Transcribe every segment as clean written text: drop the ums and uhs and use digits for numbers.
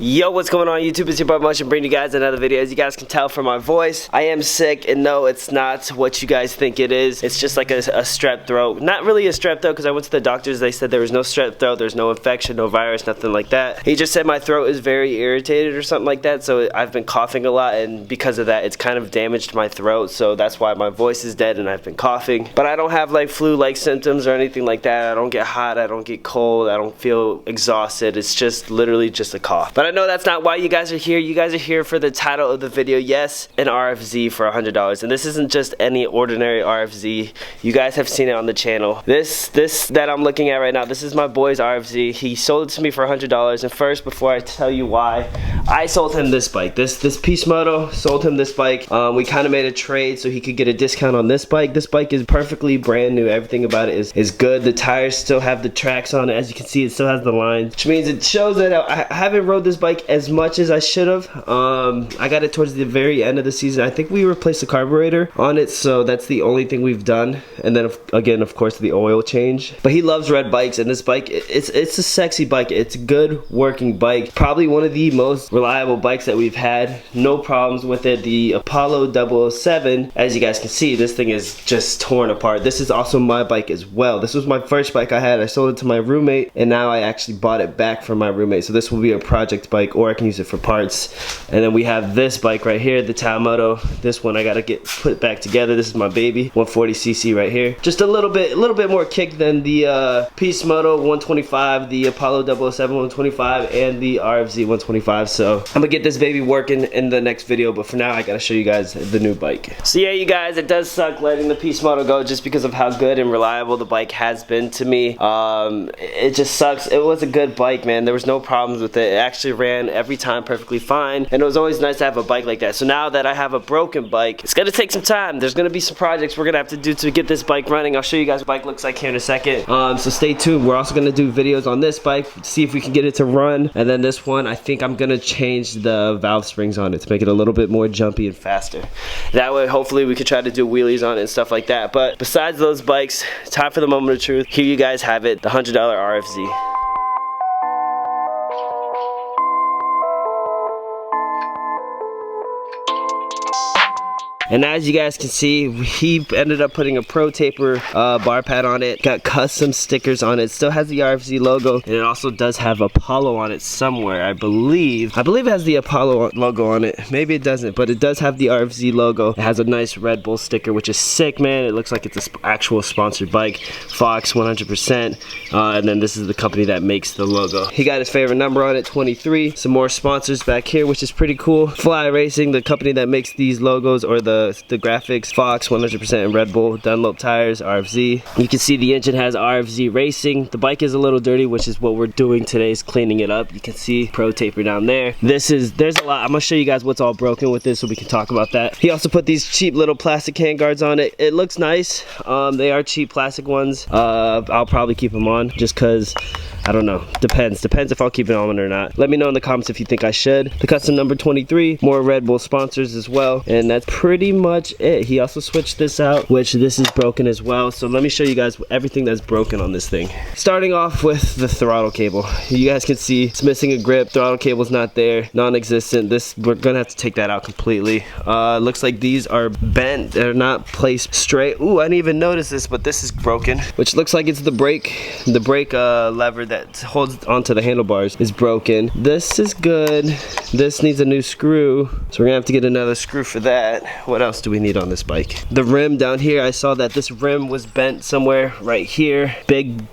Yo, what's going on YouTube? It's your boy Motion bringing you guys another video. As you guys can tell from my voice, I am sick, and no, it's not what you guys think it is. It's just like a strep throat. Not really a strep throat, because I went to the doctors, they said there was no strep throat, there's no infection, no virus, nothing like that. He just said my throat is very irritated or something like that, so I've been coughing a lot, and because of that, it's kind of damaged my throat, so that's why my voice is dead and I've been coughing. But I don't have like flu-like symptoms or anything like that. I don't get hot, I don't get cold, I don't feel exhausted. It's just literally just a cough. But I know that's not why you guys are here. You guys are here for the title of the video. Yes, an RFZ for $100. And this isn't just any ordinary RFZ. You guys have seen it on the channel. This that I'm looking at right now, this is my boy's RFZ. He sold it to me for $100. And first, before I tell you why, I sold him this bike. This Peace Moto, sold him this bike. We kind of made a trade so he could get a discount on this bike. This bike is perfectly brand new. Everything about it is good. The tires still have the tracks on it. As you can see, it still has the lines, which means it shows that I haven't rode this bike as much as I should have. I got it towards the very end of the season. I think we replaced the carburetor on it, so that's the only thing we've done. And then again, of course, the oil change. But he loves red bikes, and this bike, it's a sexy bike. It's a good working bike. Probably one of the most reliable bikes that we've had. No problems with it. The Apollo 007, as you guys can see, this thing is just torn apart. This is also my bike as well. This was my first bike I had. I sold it to my roommate, and now I actually bought it back from my roommate. So this will be a project bike, or I can use it for parts. And then we have this bike right here, the Moto. This one I gotta get put back together. This is my baby, 140cc right here. Just a little bit more kick than the Peace Moto 125, the Apollo 007 125, and the RFZ 125. So I'm gonna get this baby working in the next video, but for now I gotta show you guys the new bike. So yeah, you guys, it does suck letting the Peace Moto go just because of how good and reliable the bike has been to me. It just sucks. It was a good bike, man. There was no problems with it. It actually ran every time perfectly fine, and it was always nice to have a bike like that. So now that I have a broken bike, it's gonna take some time. There's gonna be some projects we're gonna have to do to get this bike running. I'll show you guys what the bike looks like here in a second. So stay tuned. We're also gonna do videos on this bike, see if we can get it to run. And then this one, I think I'm gonna change the valve springs on it to make it a little bit more jumpy and faster. That way, hopefully, we could try to do wheelies on it and stuff like that. But besides those bikes, time for the moment of truth. Here you guys have it, the $100 RFZ. And as you guys can see, he ended up putting a Pro Taper bar pad on it, got custom stickers on it. Still has the RFZ logo, and it also does have Apollo on it somewhere. I believe it has the Apollo logo on it. Maybe it doesn't, but it does have the RFZ logo. It has a nice Red Bull sticker, which is sick, man. It looks like it's an actual sponsored bike. Fox 100%. And then this is the company that makes the logo. He got his favorite number on it, 23. Some more sponsors back here, which is pretty cool. Fly Racing, the company that makes these logos, or the graphics, Fox 100% and Red Bull, Dunlop tires, RFZ. You can see the engine has RFZ Racing. The bike is a little dirty, which is what we're doing today, is cleaning it up. You can see Pro Taper down there. There's a lot. I'm gonna show you guys what's all broken with this so we can talk about that. He also put these cheap little plastic handguards on it. It looks nice. They are cheap plastic ones. I'll probably keep them on just cause I don't know. Depends if I'll keep it on or not. Let me know in the comments if you think I should. The custom number 23, more Red Bull sponsors as well, and that's pretty much it. He also switched this out, which this is broken as well. So let me show you guys everything that's broken on this thing. Starting off with the throttle cable. You guys can see it's missing a grip. Throttle cable's not there, non-existent. We're gonna have to take that out completely. Looks like these are bent. They're not placed straight. Ooh, I didn't even notice this, but this is broken, which looks like it's the brake lever that holds onto the handlebars is broken. This is good. This needs a new screw, so we're gonna have to get another screw for that. What else do we need on this bike? The rim down here, I saw that this rim was bent somewhere right here. Big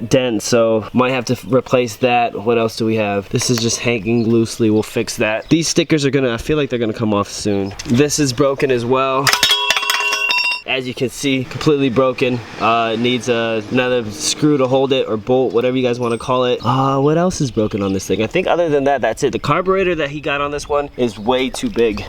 dent, so might have to replace that. What else do we have? This is just hanging loosely. We'll fix that. These stickers are I feel like they're gonna come off soon. This is broken as well. As you can see, completely broken. It needs another screw to hold it, or bolt, whatever you guys want to call it. What else is broken on this thing? I think other than that, that's it. The carburetor that he got on this one is way too big.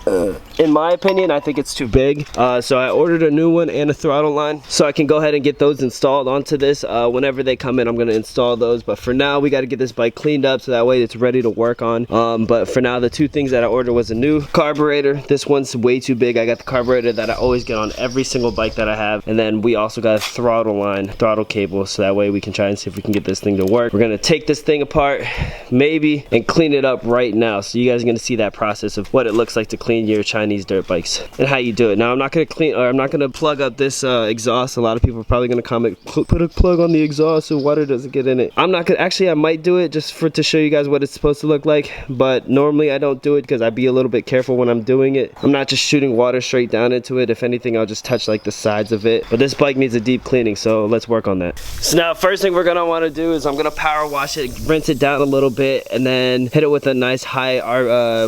In my opinion, I think it's too big. So I ordered a new one and a throttle line, so I can go ahead and get those installed onto this. Whenever they come in, I'm gonna install those. But for now, we got to get this bike cleaned up so that way it's ready to work on. But for now, the two things that I ordered was a new carburetor. This one's way too big. I got the carburetor that I always get on every single little bike that I have. And then we also got a throttle cable, so that way we can try and see if we can get this thing to work. We're gonna take this thing apart, maybe, and clean it up right now. So you guys are gonna see that process of what it looks like to clean your Chinese dirt bikes and how you do it. Now I'm not gonna plug up this exhaust. A lot of people are probably gonna comment, put a plug on the exhaust so water doesn't get in it. I'm not gonna, actually I might do it just to show you guys what it's supposed to look like, but normally I don't do it because I'd be a little bit careful when I'm doing it. I'm not just shooting water straight down into it. If anything, I'll just touch like the sides of it. But this bike needs a deep cleaning, so let's work on that. So now first thing we're gonna want to do is I'm gonna power wash it, rinse it down a little bit, and then hit it with a nice high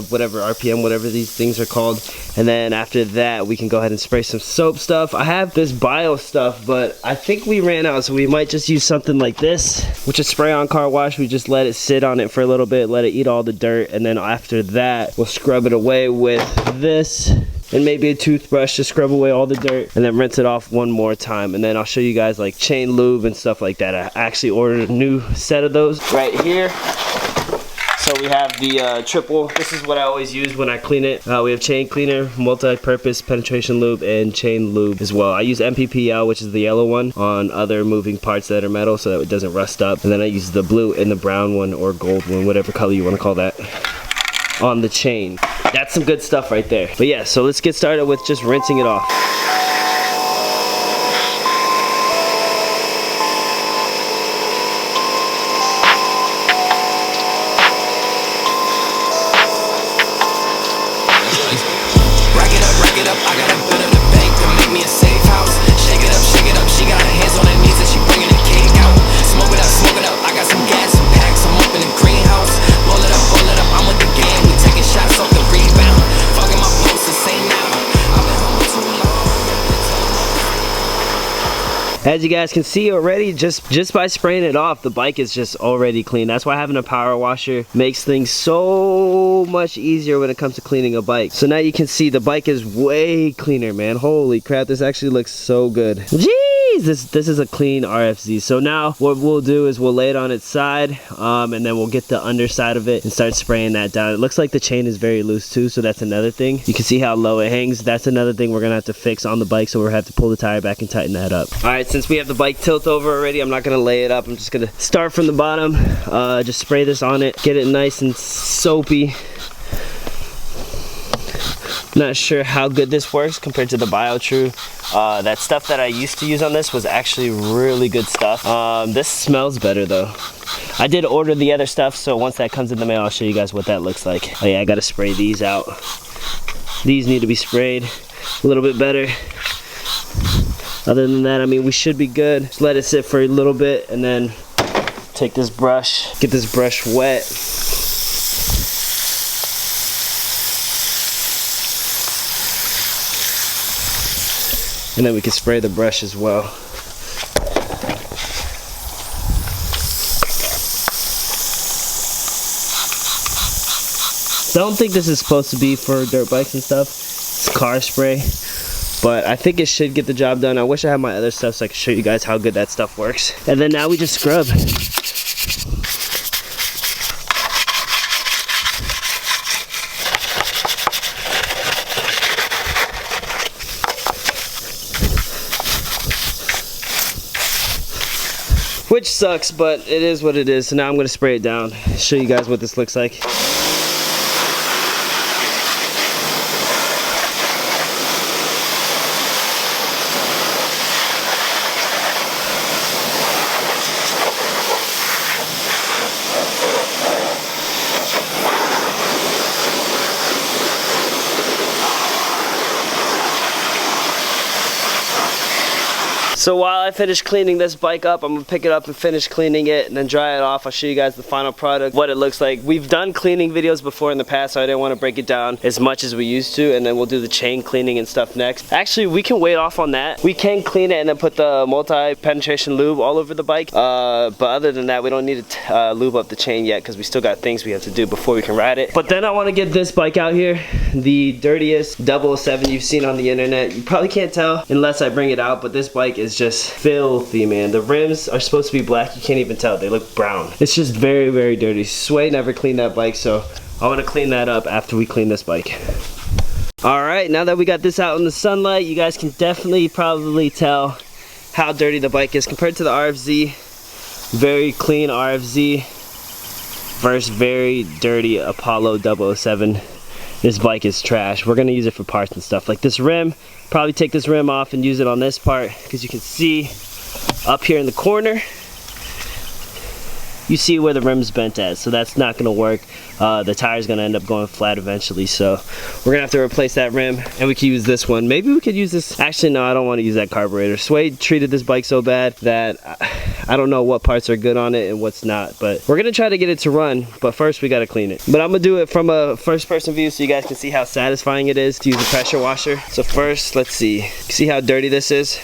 whatever RPM, whatever these things are called. And then after that we can go ahead and spray some soap stuff. I have this bio stuff, but I think we ran out, so we might just use something like this, which is spray on car wash. We just let it sit on it for a little bit, let it eat all the dirt, and then after that we'll scrub it away with this and maybe a toothbrush to scrub away all the dirt, and then rinse it off one more time. And then I'll show you guys like chain lube and stuff like that. I actually ordered a new set of those right here. So we have the triple. This is what I always use when I clean it. We have chain cleaner, multi-purpose penetration lube, and chain lube as well. I use MPPL, which is the yellow one, on other moving parts that are metal so that it doesn't rust up. And then I use the blue and the brown one, or gold one, whatever color you want to call that, on the chain. That's some good stuff right there. But yeah, so let's get started with just rinsing it off. As you guys can see already, just by spraying it off, the bike is just already clean. That's why having a power washer makes things so much easier when it comes to cleaning a bike. So now you can see the bike is way cleaner, man. Holy crap, this actually looks so good. Jeez, this is a clean RFZ. So now what we'll do is we'll lay it on its side, and then we'll get the underside of it and start spraying that down. It looks like the chain is very loose too, so that's another thing. You can see how low it hangs. That's another thing we're gonna have to fix on the bike, so we'll have to pull the tire back and tighten that up. All right, since we have the bike tilt over already, I'm not gonna lay it up. I'm just gonna start from the bottom, just spray this on it, get it nice and soapy. Not sure how good this works compared to the BioTrue. That stuff that I used to use on this was actually really good stuff. This smells better though. I did order the other stuff, so once that comes in the mail, I'll show you guys what that looks like. Oh yeah, I gotta spray these out. These need to be sprayed a little bit better. Other than that, I mean, we should be good. Just let it sit for a little bit, and then take this brush, get this brush wet. And then we can spray the brush as well. Don't think this is supposed to be for dirt bikes and stuff. It's car spray. But I think it should get the job done. I wish I had my other stuff so I could show you guys how good that stuff works. And then now we just scrub. Which sucks, but it is what it is. So now I'm gonna spray it down, show you guys what this looks like. So while I finish cleaning this bike up, I'm gonna pick it up and finish cleaning it and then dry it off. I'll show you guys the final product, what it looks like. We've done cleaning videos before in the past, so I didn't want to break it down as much as we used to, and then we'll do the chain cleaning and stuff next. Actually, we can wait off on that. We can clean it and then put the multi-penetration lube all over the bike, but other than that, we don't need to lube up the chain yet because we still got things we have to do before we can ride it. But then I want to get this bike out here, the dirtiest 007 you've seen on the internet. You probably can't tell unless I bring it out, but this bike is just filthy, man. The rims are supposed to be black. You can't even tell. They look brown. It's just very, very dirty. Sway never cleaned that bike, so I want to clean that up after we clean this bike. Alright, now that we got this out in the sunlight, you guys can definitely probably tell how dirty the bike is compared to the RFZ. Very clean RFZ versus very dirty Apollo 007. This bike is trash. We're gonna use it for parts and stuff. Like this rim, probably take this rim off and use it on this part, because you can see up here in the corner, you see where the rim's bent at, so that's not gonna work. The tire's gonna end up going flat eventually, so we're gonna have to replace that rim, and we can use this one. Maybe we could use this. Actually, no, I don't want to use that carburetor. Suede treated this bike so bad that I don't know what parts are good on it and what's not, but we're gonna try to get it to run, but first we gotta clean it. But I'm gonna do it from a first-person view so you guys can see how satisfying it is to use a pressure washer. So first, let's see how dirty this is.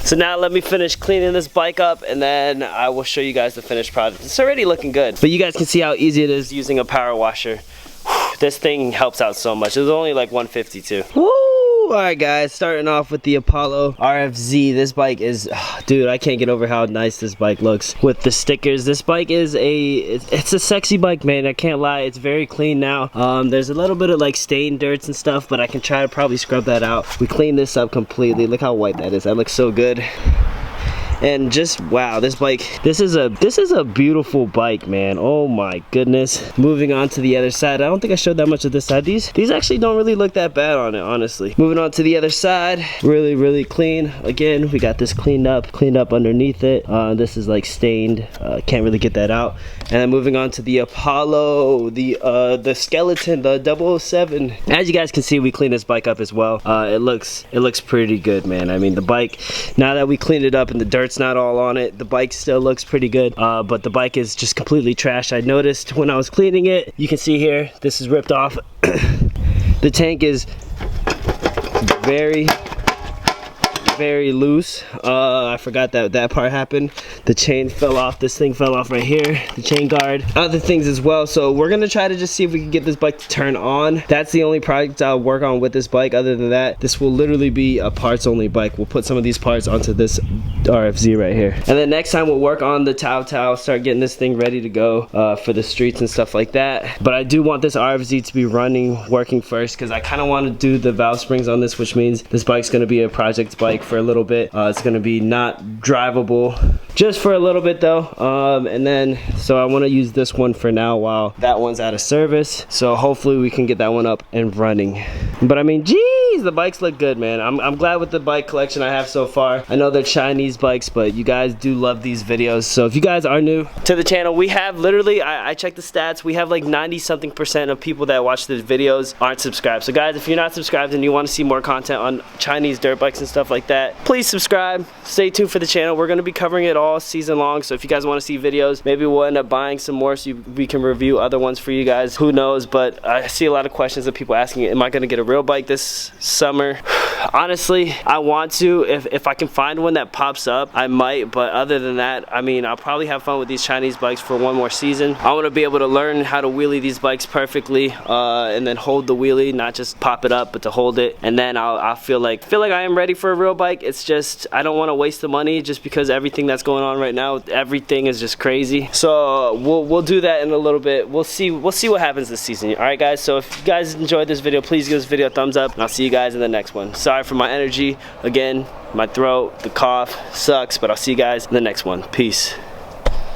So now let me finish cleaning this bike up, and then I will show you guys the finished product. It's already looking good, but you guys can see how easy it is using a power washer. This thing helps out so much. It was only like $152. Woo! Alright guys, starting off with the Apollo RFZ. This bike is, dude, I can't get over how nice this bike looks with the stickers. This bike is it's a sexy bike, man. I can't lie. It's very clean now. There's a little bit of like stain dirts and stuff, but I can try to probably scrub that out. We cleaned this up completely. Look how white that is. That looks so good. And just wow, this bike, this is a beautiful bike, man. Oh my goodness. Moving on to the other side. I don't think I showed that much of this side. These actually don't really look that bad on it, honestly. Moving on to the other side, really clean. Again, we got this cleaned up underneath it. This is like stained. Can't really get that out. And then moving on to the Apollo, the skeleton, the 007. As you guys can see, we cleaned this bike up as well. It looks pretty good, man. I mean, the bike, now that we cleaned it up and the dirt's not all on it, the bike still looks pretty good, but the bike is just completely trashed. I noticed when I was cleaning it, you can see here, this is ripped off. The tank is very loose. I forgot that part happened. The chain fell off. This thing fell off right here. The chain guard. Other things as well. So we're gonna try to just see if we can get this bike to turn on. That's the only project I'll work on with this bike. Other than that, this will literally be a parts only bike. We'll put some of these parts onto this RFZ right here. And then next time we'll work on the Tao, start getting this thing ready to go for the streets and stuff like that. But I do want this RFZ to be working first, because I kind of want to do the valve springs on this, which means this bike's gonna be a project bike for a little bit. It's gonna be not drivable just for a little bit though, and then so I want to use this one for now while that one's out of service, so hopefully we can get that one up and running. But I mean, geez, the bikes look good, man. I'm glad with the bike collection I have so far. I know they're Chinese bikes, but you guys do love these videos. So if you guys are new to the channel, we have literally, I checked the stats, we have like 90-something% of people that watch the videos aren't subscribed. So guys, if you're not subscribed and you want to see more content on Chinese dirt bikes and stuff like that, please subscribe. Stay tuned for the channel. We're going to be covering it all season long, so if you guys want to see videos, maybe we'll end up buying some more so we can review other ones for you guys. Who knows? But I see a lot of questions of people asking, am I going to get a real bike this summer? Honestly, I want to. If I can find one that pops up, I might, but other than that, I mean, I'll probably have fun with these Chinese bikes for one more season. I want to be able to learn how to wheelie these bikes perfectly, and then hold the wheelie, not just pop it up, but to hold it, and then I'll feel like I am ready for a real bike. It's just, I don't want to waste the money just because everything that's going on right now, everything is just crazy. So we'll do that in a little bit. We'll see what happens this season. All right, guys. So if you guys enjoyed this video, please give this video a thumbs up, and I'll see you guys in the next one. Sorry for my energy. Again, my throat, the cough sucks, but I'll see you guys in the next one. Peace.